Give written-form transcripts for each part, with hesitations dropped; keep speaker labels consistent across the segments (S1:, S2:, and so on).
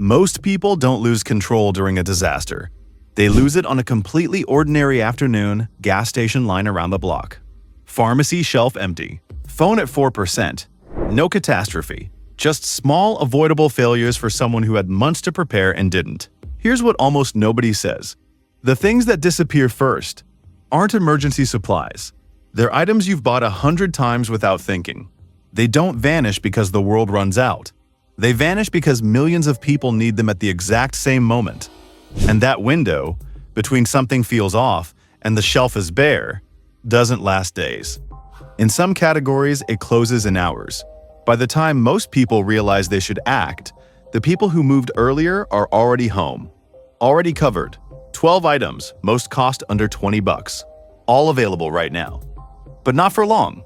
S1: Most people don't lose control during a disaster. They lose it on a completely ordinary afternoon, gas station line around the block. Pharmacy shelf empty. Phone at 4%. No catastrophe. Just small, avoidable failures for someone who had months to prepare and didn't. Here's what almost nobody says. The things that disappear first aren't emergency supplies. They're items you've bought 100 times without thinking. They don't vanish because the world runs out. They vanish because millions of people need them at the exact same moment. And that window, between something feels off and the shelf is bare, doesn't last days. In some categories, it closes in hours. By the time most people realize they should act, the people who moved earlier are already home. Already covered. 12 items, most cost under $20. All available right now. But not for long.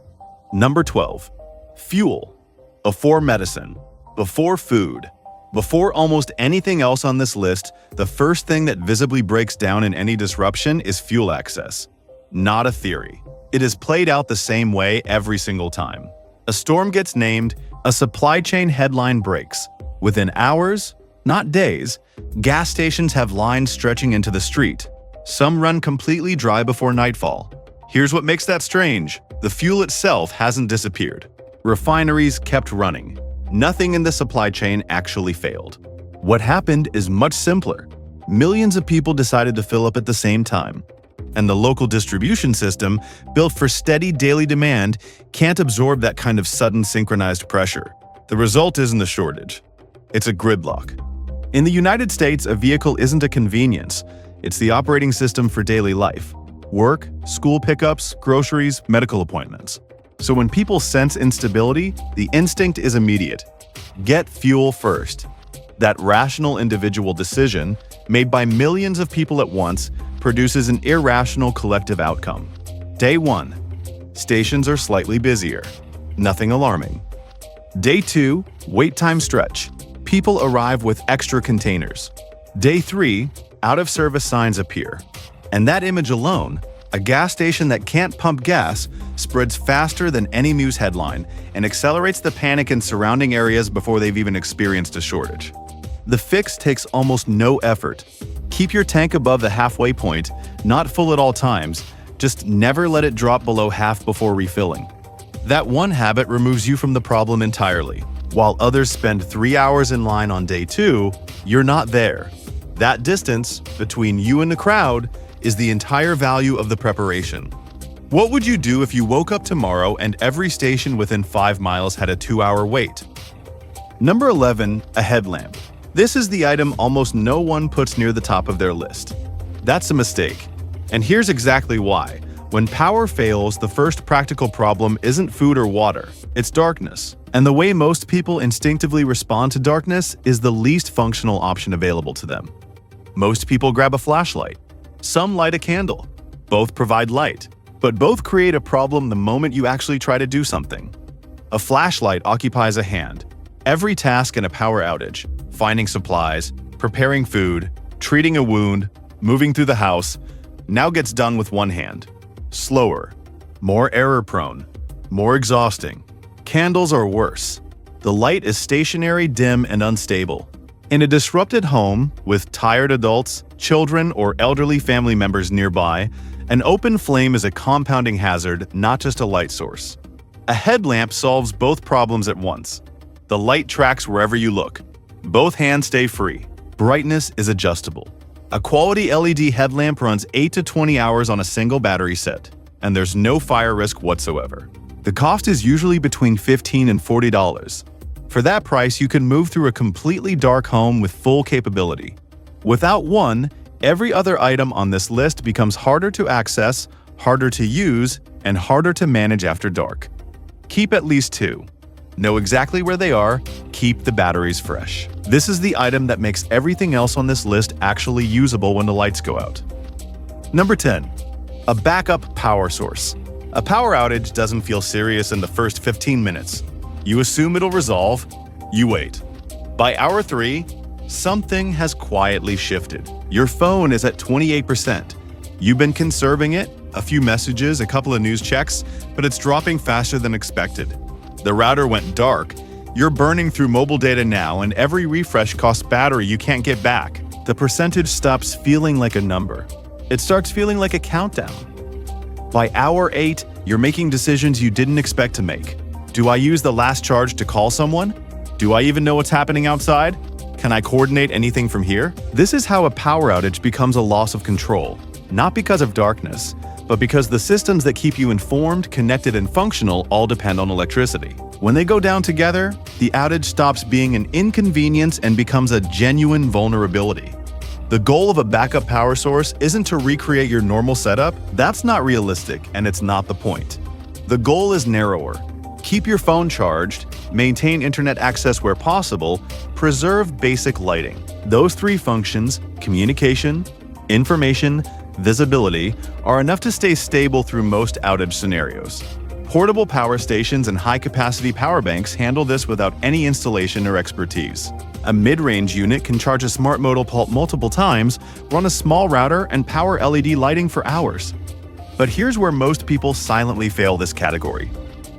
S1: Number 12. Fuel. Before medicine. Before food. Before almost anything else on this list, the first thing that visibly breaks down in any disruption is fuel access. Not a theory. It is played out the same way every single time. A storm gets named, a supply chain headline breaks. Within hours, not days, gas stations have lines stretching into the street. Some run completely dry before nightfall. Here's what makes that strange. The fuel itself hasn't disappeared. Refineries kept running. Nothing in the supply chain actually failed. What happened is much simpler. Millions of people decided to fill up at the same time. And the local distribution system, built for steady daily demand, can't absorb that kind of sudden synchronized pressure. The result isn't a shortage. It's a gridlock. In the United States, a vehicle isn't a convenience. It's the operating system for daily life. Work, school pickups, groceries, medical appointments. So when people sense instability, the instinct is immediate. Get fuel first. That rational individual decision, made by millions of people at once, produces an irrational collective outcome. Day 1. Stations are slightly busier. Nothing alarming. Day 2. Wait time stretch. People arrive with extra containers. Day 3. Out-of-service signs appear. And that image alone, a gas station that can't pump gas, spreads faster than any news headline and accelerates the panic in surrounding areas before they've even experienced a shortage. The fix takes almost no effort. Keep your tank above the halfway point, not full at all times, just never let it drop below half before refilling. That one habit removes you from the problem entirely. While others spend 3 hours in line on day 2, you're not there. That distance between you and the crowd is the entire value of the preparation. What would you do if you woke up tomorrow and every station within 5 miles had a 2-hour wait? Number 11, a headlamp. This is the item almost no one puts near the top of their list. That's a mistake. And here's exactly why. When power fails, the first practical problem isn't food or water, it's darkness. And the way most people instinctively respond to darkness is the least functional option available to them. Most people grab a flashlight. Some light a candle. Both provide light, but both create a problem the moment you actually try to do something. A flashlight occupies a hand. Every task in a power outage, finding supplies, preparing food, treating a wound, moving through the house, now gets done with one hand. Slower, more error-prone, more exhausting. Candles are worse. The light is stationary, dim, and unstable. In a disrupted home, with tired adults, children, or elderly family members nearby, an open flame is a compounding hazard, not just a light source. A headlamp solves both problems at once. The light tracks wherever you look. Both hands stay free. Brightness is adjustable. A quality LED headlamp runs 8 to 20 hours on a single battery set, and there's no fire risk whatsoever. The cost is usually between $15 and $40. For that price, you can move through a completely dark home with full capability. Without one, every other item on this list becomes harder to access, harder to use, and harder to manage after dark. Keep at least 2. Know exactly where they are, keep the batteries fresh. This is the item that makes everything else on this list actually usable when the lights go out. Number 10. A backup power source. A power outage doesn't feel serious in the first 15 minutes. You assume it'll resolve, you wait. By hour 3, something has quietly shifted. Your phone is at 28%. You've been conserving it, a few messages, a couple of news checks, but it's dropping faster than expected. The router went dark, You're burning through mobile data now, and every refresh costs battery you can't get back. The percentage stops feeling like a number. It starts feeling like a countdown. By hour 8, you're making decisions you didn't expect to make. Do I use the last charge to call someone? Do I even know what's happening outside? Can I coordinate anything from here? This is how a power outage becomes a loss of control, not because of darkness, but because the systems that keep you informed, connected, and functional all depend on electricity. When they go down together, the outage stops being an inconvenience and becomes a genuine vulnerability. The goal of a backup power source isn't to recreate your normal setup. That's not realistic, and it's not the point. The goal is narrower. Keep your phone charged, maintain internet access where possible, preserve basic lighting. Those 3 functions, communication, information, visibility, are enough to stay stable through most outage scenarios. Portable power stations and high-capacity power banks handle this without any installation or expertise. A mid-range unit can charge a smart modal pulp multiple times, run a small router, and power LED lighting for hours. But here's where most people silently fail this category.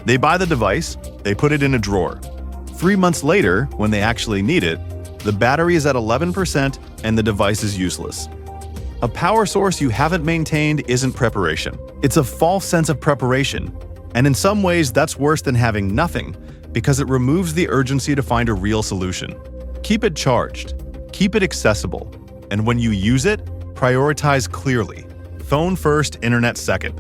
S1: They buy the device, they put it in a drawer. 3 months later, when they actually need it, the battery is at 11% and the device is useless. A power source you haven't maintained isn't preparation. It's a false sense of preparation. And in some ways, that's worse than having nothing, because it removes the urgency to find a real solution. Keep it charged, keep it accessible, and when you use it, prioritize clearly. Phone first, internet second,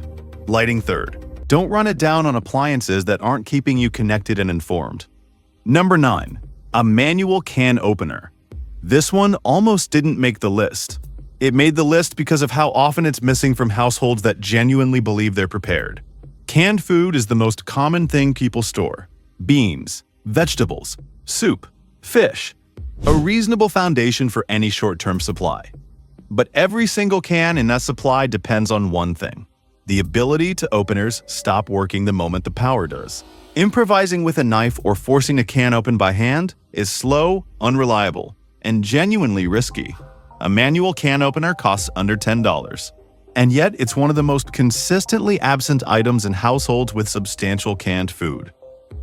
S1: lighting third. Don't run it down on appliances that aren't keeping you connected and informed. Number 9. A manual can opener. This one almost didn't make the list. It made the list because of how often it's missing from households that genuinely believe they're prepared. Canned food is the most common thing people store. Beans, vegetables, soup, fish. A reasonable foundation for any short-term supply. But every single can in that supply depends on one thing: the ability to openers stop working the moment the power does. Improvising with a knife or forcing a can open by hand is slow, unreliable, and genuinely risky. A manual can opener costs under $10. And yet, it's one of the most consistently absent items in households with substantial canned food.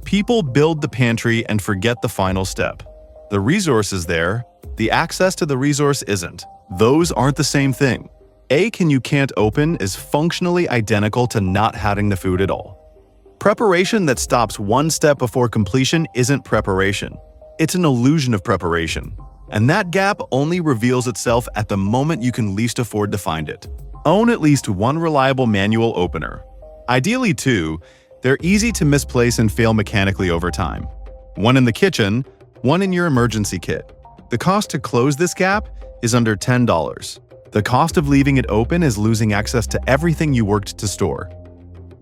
S1: People build the pantry and forget the final step. The resource is there, the access to the resource isn't. Those aren't the same thing. A can you can't open is functionally identical to not having the food at all. Preparation that stops one step before completion isn't preparation. It's an illusion of preparation. And that gap only reveals itself at the moment you can least afford to find it. Own at least one reliable manual opener. Ideally 2, they're easy to misplace and fail mechanically over time. One in the kitchen, one in your emergency kit. The cost to close this gap is under $10. The cost of leaving it open is losing access to everything you worked to store.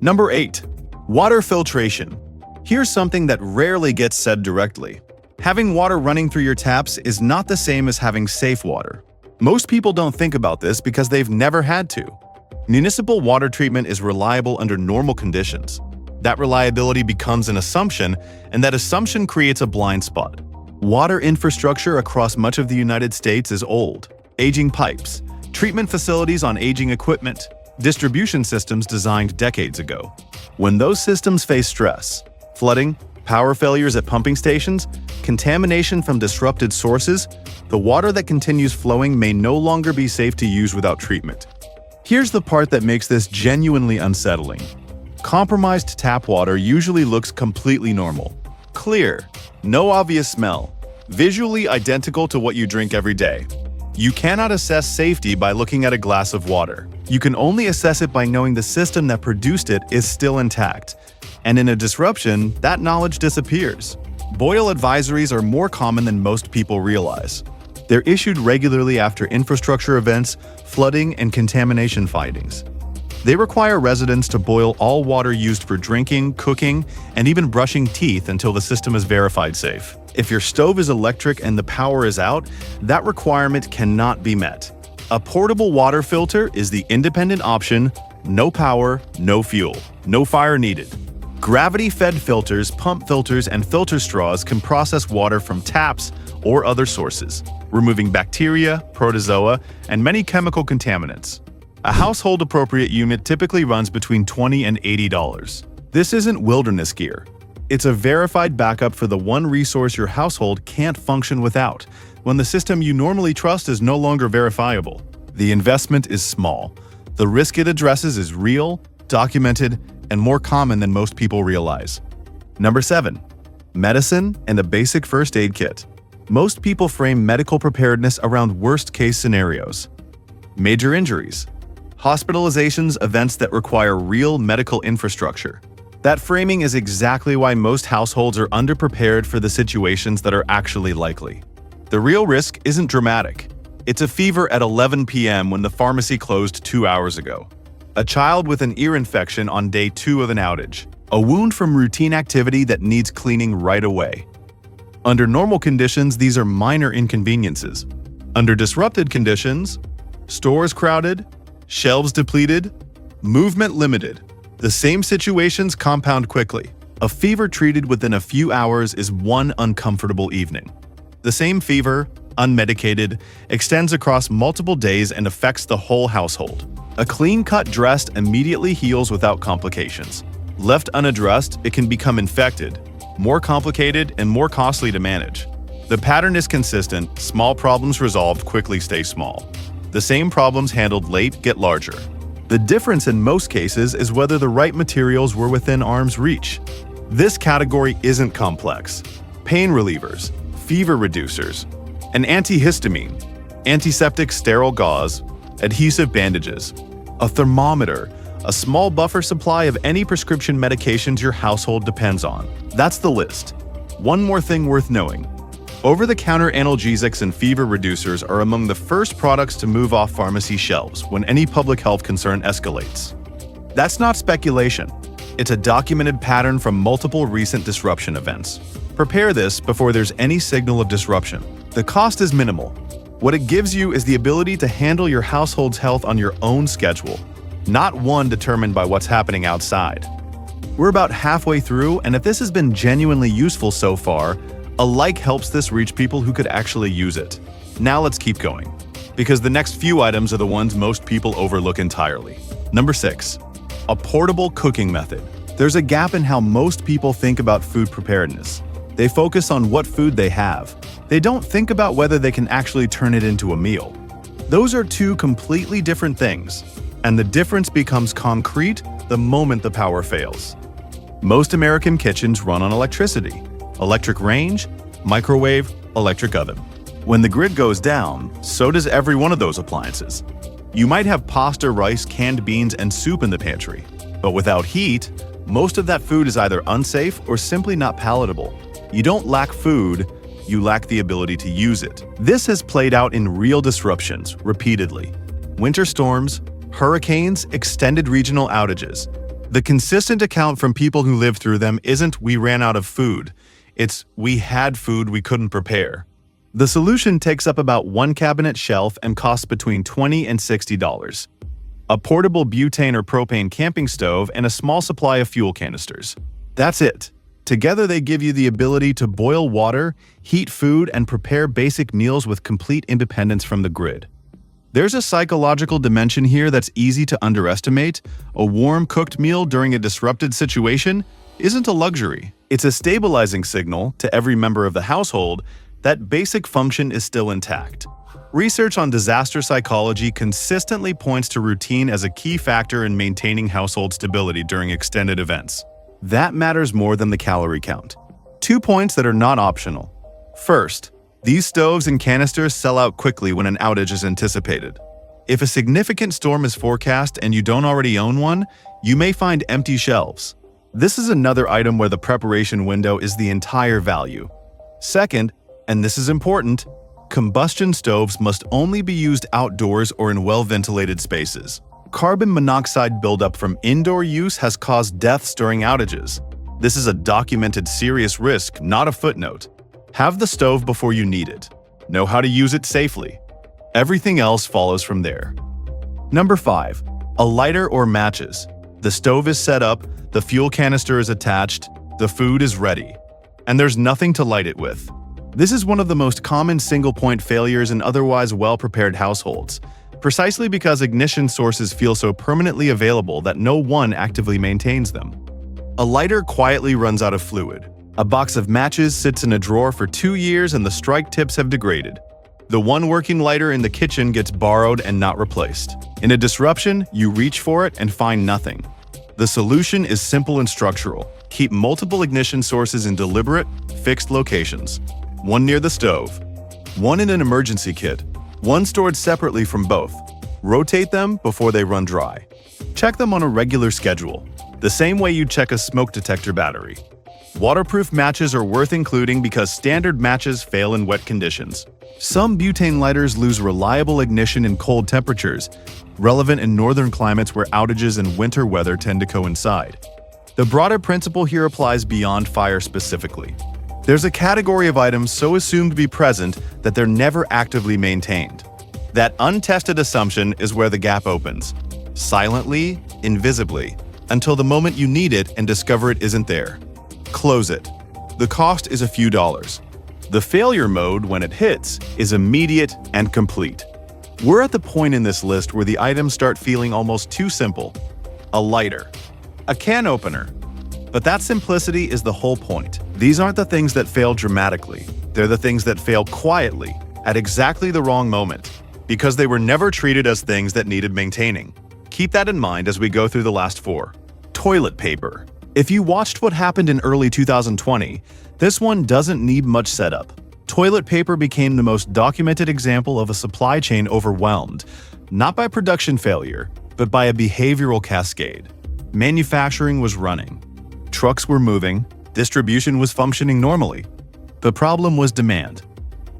S1: Number 8. Water filtration. Here's something that rarely gets said directly. Having water running through your taps is not the same as having safe water. Most people don't think about this because they've never had to. Municipal water treatment is reliable under normal conditions. That reliability becomes an assumption, and that assumption creates a blind spot. Water infrastructure across much of the United States is old. Aging pipes, treatment facilities on aging equipment, distribution systems designed decades ago. When those systems face stress, flooding, power failures at pumping stations, contamination from disrupted sources, the water that continues flowing may no longer be safe to use without treatment. Here's the part that makes this genuinely unsettling. Compromised tap water usually looks completely normal. Clear, no obvious smell, visually identical to what you drink every day. You cannot assess safety by looking at a glass of water. You can only assess it by knowing the system that produced it is still intact. And in a disruption, that knowledge disappears. Boil advisories are more common than most people realize. They're issued regularly after infrastructure events, flooding, and contamination findings. They require residents to boil all water used for drinking, cooking, and even brushing teeth until the system is verified safe. If your stove is electric and the power is out, that requirement cannot be met. A portable water filter is the independent option: no power, no fuel, no fire needed. Gravity-fed filters, pump filters, and filter straws can process water from taps or other sources, removing bacteria, protozoa, and many chemical contaminants. A household-appropriate unit typically runs between $20 and $80. This isn't wilderness gear. It's a verified backup for the one resource your household can't function without, when the system you normally trust is no longer verifiable. The investment is small. The risk it addresses is real, documented, and more common than most people realize. Number 7. Medicine and a basic first aid kit. Most people frame medical preparedness around worst-case scenarios. Major injuries, hospitalizations, events that require real medical infrastructure. That framing is exactly why most households are underprepared for the situations that are actually likely. The real risk isn't dramatic. It's a fever at 11 p.m. when the pharmacy closed 2 hours ago. A child with an ear infection on day 2 of an outage. A wound from routine activity that needs cleaning right away. Under normal conditions, these are minor inconveniences. Under disrupted conditions, stores crowded, shelves depleted, movement limited. The same situations compound quickly. A fever treated within a few hours is one uncomfortable evening. The same fever, unmedicated, extends across multiple days and affects the whole household. A clean-cut dress immediately heals without complications. Left unaddressed, it can become infected, more complicated, and more costly to manage. The pattern is consistent. Small problems resolved quickly stay small. The same problems handled late get larger. The difference in most cases is whether the right materials were within arm's reach. This category isn't complex. Pain relievers, fever reducers, an antihistamine, antiseptic sterile gauze, adhesive bandages, a thermometer, a small buffer supply of any prescription medications your household depends on. That's the list. One more thing worth knowing. Over-the-counter analgesics and fever reducers are among the first products to move off pharmacy shelves when any public health concern escalates. That's not speculation. It's a documented pattern from multiple recent disruption events. Prepare this before there's any signal of disruption. The cost is minimal. What it gives you is the ability to handle your household's health on your own schedule, not one determined by what's happening outside. We're about halfway through, and if this has been genuinely useful so far, a like helps this reach people who could actually use it. Now let's keep going, because the next few items are the ones most people overlook entirely. Number 6. A portable cooking method. There's a gap in how most people think about food preparedness. They focus on what food they have. They don't think about whether they can actually turn it into a meal. Those are two completely different things, and the difference becomes concrete the moment the power fails. Most American kitchens run on electricity. Electric range, microwave, electric oven. When the grid goes down, so does every one of those appliances. You might have pasta, rice, canned beans, and soup in the pantry, but without heat, most of that food is either unsafe or simply not palatable. You don't lack food, you lack the ability to use it. This has played out in real disruptions repeatedly. Winter storms, hurricanes, extended regional outages. The consistent account from people who lived through them isn't "we ran out of food," it's "we had food we couldn't prepare." The solution takes up about one cabinet shelf and costs between $20 and $60. A portable butane or propane camping stove and a small supply of fuel canisters. That's it. Together they give you the ability to boil water, heat food, and prepare basic meals with complete independence from the grid. There's a psychological dimension here that's easy to underestimate. A warm, cooked meal during a disrupted situation isn't a luxury. It's a stabilizing signal to every member of the household that basic function is still intact. Research on disaster psychology consistently points to routine as a key factor in maintaining household stability during extended events. That matters more than the calorie count. 2 points that are not optional. First, these stoves and canisters sell out quickly when an outage is anticipated. If a significant storm is forecast and you don't already own one, you may find empty shelves. This is another item where the preparation window is the entire value. Second, and this is important, combustion stoves must only be used outdoors or in well-ventilated spaces. Carbon monoxide buildup from indoor use has caused deaths during outages. This is a documented serious risk, not a footnote. Have the stove before you need it. Know how to use it safely. Everything else follows from there. Number 5. A lighter or matches. The stove is set up, the fuel canister is attached, the food is ready, and there's nothing to light it with. This is one of the most common single-point failures in otherwise well-prepared households, precisely because ignition sources feel so permanently available that no one actively maintains them. A lighter quietly runs out of fluid. A box of matches sits in a drawer for 2 years and the strike tips have degraded. The one working lighter in the kitchen gets borrowed and not replaced. In a disruption, you reach for it and find nothing. The solution is simple and structural. Keep multiple ignition sources in deliberate, fixed locations. One near the stove, one in an emergency kit, one stored separately from both. Rotate them before they run dry. Check them on a regular schedule, the same way you check a smoke detector battery. Waterproof matches are worth including because standard matches fail in wet conditions. Some butane lighters lose reliable ignition in cold temperatures, relevant in northern climates where outages and winter weather tend to coincide. The broader principle here applies beyond fire specifically. There's a category of items so assumed to be present that they're never actively maintained. That untested assumption is where the gap opens, silently, invisibly, until the moment you need it and discover it isn't there. Close it. The cost is a few dollars. The failure mode, when it hits, is immediate and complete. We're at the point in this list where the items start feeling almost too simple. A lighter. A can opener. But that simplicity is the whole point. These aren't the things that fail dramatically. They're the things that fail quietly, at exactly the wrong moment, because they were never treated as things that needed maintaining. Keep that in mind as we go through the last 4. Toilet paper. If you watched what happened in early 2020, this one doesn't need much setup. Toilet paper became the most documented example of a supply chain overwhelmed, not by production failure, but by a behavioral cascade. Manufacturing was running. Trucks were moving. Distribution was functioning normally. The problem was demand.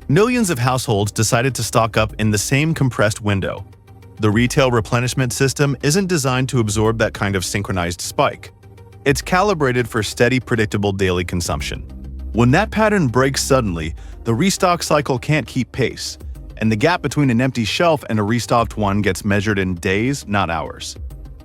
S1: Millions of households decided to stock up in the same compressed window. The retail replenishment system isn't designed to absorb that kind of synchronized spike. It's calibrated for steady, predictable daily consumption. When that pattern breaks suddenly, the restock cycle can't keep pace, and the gap between an empty shelf and a restocked one gets measured in days, not hours.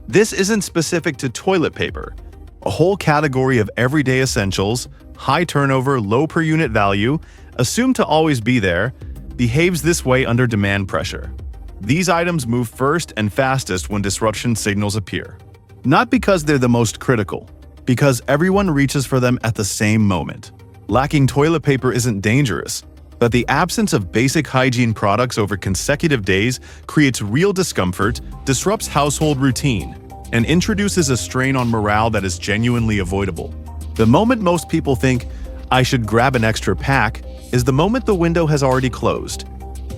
S1: This isn't specific to toilet paper. A whole category of everyday essentials, high turnover, low per unit value, assumed to always be there, behaves this way under demand pressure. These items move first and fastest when disruption signals appear. Not because they're the most critical, because everyone reaches for them at the same moment. Lacking toilet paper isn't dangerous, but the absence of basic hygiene products over consecutive days creates real discomfort, disrupts household routine, and introduces a strain on morale that is genuinely avoidable. The moment most people think, "I should grab an extra pack," is the moment the window has already closed.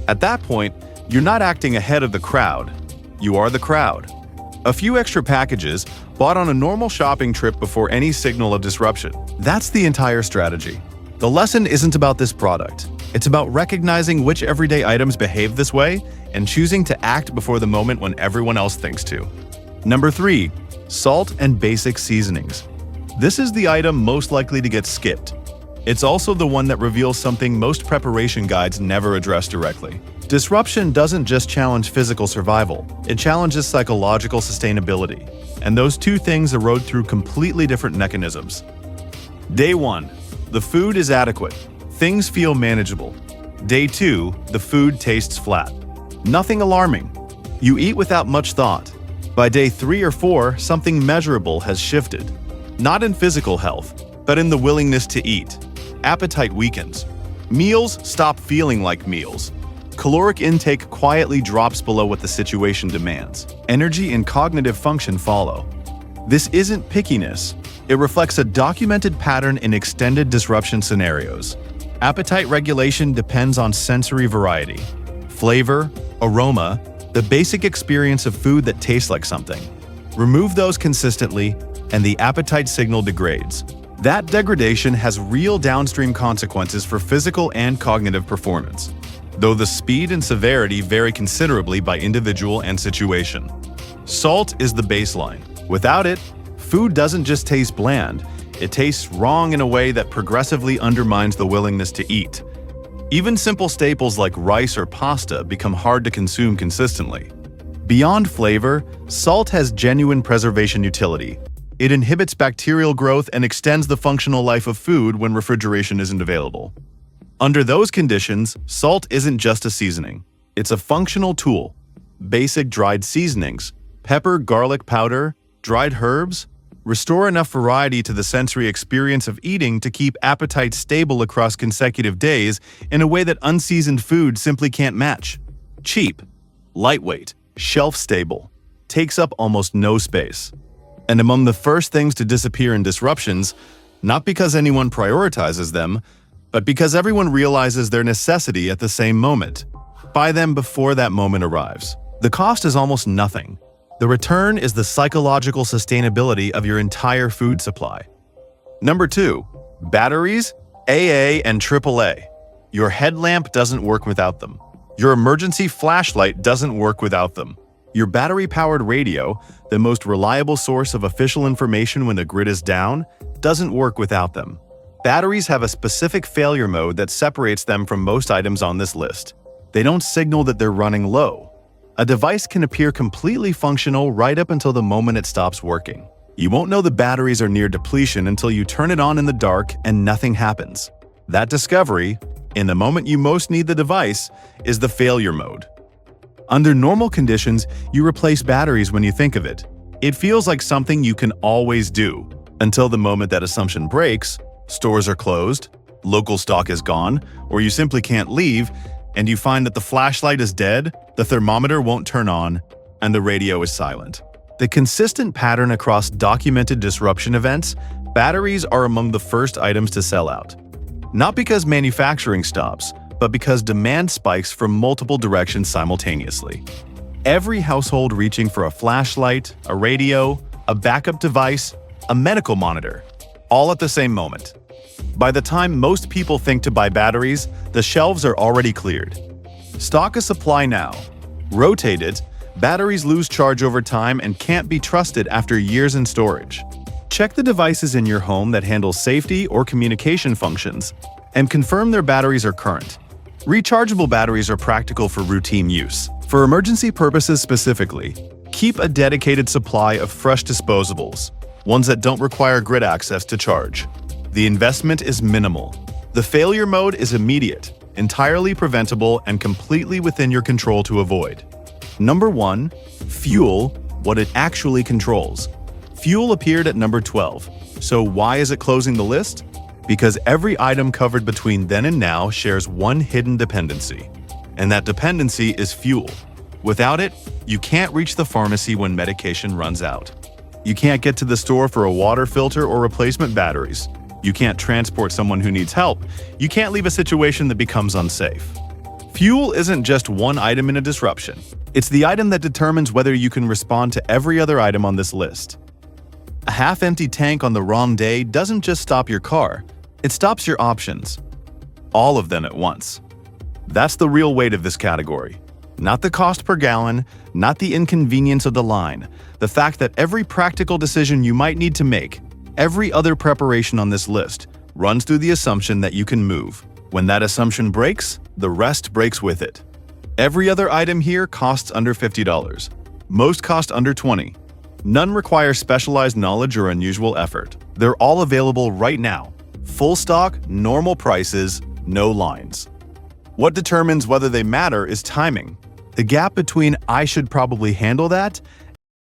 S1: At that point, you're not acting ahead of the crowd. You are the crowd. A few extra packages, bought on a normal shopping trip before any signal of disruption. That's the entire strategy. The lesson isn't about this product. It's about recognizing which everyday items behave this way and choosing to act before the moment when everyone else thinks to. Number 3. Salt and basic seasonings. This is the item most likely to get skipped. It's also the one that reveals something most preparation guides never address directly. Disruption doesn't just challenge physical survival, it challenges psychological sustainability. And those two things erode through completely different mechanisms. Day 1. The food is adequate. Things feel manageable. Day 2. The food tastes flat. Nothing alarming. You eat without much thought. By day 3 or 4, something measurable has shifted. Not in physical health, but in the willingness to eat. Appetite weakens. Meals stop feeling like meals. Caloric intake quietly drops below what the situation demands. Energy and cognitive function follow. This isn't pickiness. It reflects a documented pattern in extended disruption scenarios. Appetite regulation depends on sensory variety, flavor, aroma, the basic experience of food that tastes like something. Remove those consistently, and the appetite signal degrades. That degradation has real downstream consequences for physical and cognitive performance, though the speed and severity vary considerably by individual and situation. Salt is the baseline. Without it, food doesn't just taste bland, it tastes wrong in a way that progressively undermines the willingness to eat. Even simple staples like rice or pasta become hard to consume consistently. Beyond flavor, salt has genuine preservation utility. It inhibits bacterial growth and extends the functional life of food when refrigeration isn't available. Under those conditions, salt isn't just a seasoning. It's a functional tool. Basic dried seasonings, pepper, garlic powder, dried herbs, Restore enough variety to the sensory experience of eating to keep appetite stable across consecutive days in a way that unseasoned food simply can't match. Cheap, lightweight, shelf-stable, takes up almost no space. And among the first things to disappear in disruptions, not because anyone prioritizes them, but because everyone realizes their necessity at the same moment. Buy them before that moment arrives. The cost is almost nothing. The return is the psychological sustainability of your entire food supply. Number 2. Batteries, AA and AAA. Your headlamp doesn't work without them. Your emergency flashlight doesn't work without them. Your battery-powered radio, the most reliable source of official information when the grid is down, doesn't work without them. Batteries have a specific failure mode that separates them from most items on this list. They don't signal that they're running low. A device can appear completely functional right up until the moment it stops working. You won't know the batteries are near depletion until you turn it on in the dark and nothing happens. That discovery, in the moment you most need the device, is the failure mode. Under normal conditions, you replace batteries when you think of it. It feels like something you can always do, until the moment that assumption breaks, stores are closed, local stock is gone, or you simply can't leave, and you find that the flashlight is dead, the thermometer won't turn on, and the radio is silent. The consistent pattern across documented disruption events, batteries are among the first items to sell out. Not because manufacturing stops, but because demand spikes from multiple directions simultaneously. Every household reaching for a flashlight, a radio, a backup device, a medical monitor, all at the same moment. By the time most people think to buy batteries, the shelves are already cleared. Stock a supply now. Rotate it. Batteries lose charge over time and can't be trusted after years in storage. Check the devices in your home that handle safety or communication functions and confirm their batteries are current. Rechargeable batteries are practical for routine use. For emergency purposes specifically, keep a dedicated supply of fresh disposables, ones that don't require grid access to charge. The investment is minimal. The failure mode is immediate, entirely preventable, and completely within your control to avoid. Number 1. Fuel, what it actually controls. Fuel appeared at number 12. So why is it closing the list? Because every item covered between then and now shares one hidden dependency. And that dependency is fuel. Without it, you can't reach the pharmacy when medication runs out. You can't get to the store for a water filter or replacement batteries. You can't transport someone who needs help. You can't leave a situation that becomes unsafe. Fuel isn't just one item in a disruption. It's the item that determines whether you can respond to every other item on this list. A half-empty tank on the wrong day doesn't just stop your car. It stops your options. All of them at once. That's the real weight of this category. Not the cost per gallon, not the inconvenience of the line. The fact that every practical decision you might need to make, every other preparation on this list, runs through the assumption that you can move. When that assumption breaks, the rest breaks with it. Every other item here costs under $50. Most cost under $20. None require specialized knowledge or unusual effort. They're all available right now. Full stock, normal prices, no lines. What determines whether they matter is timing. The gap between "I should probably handle that"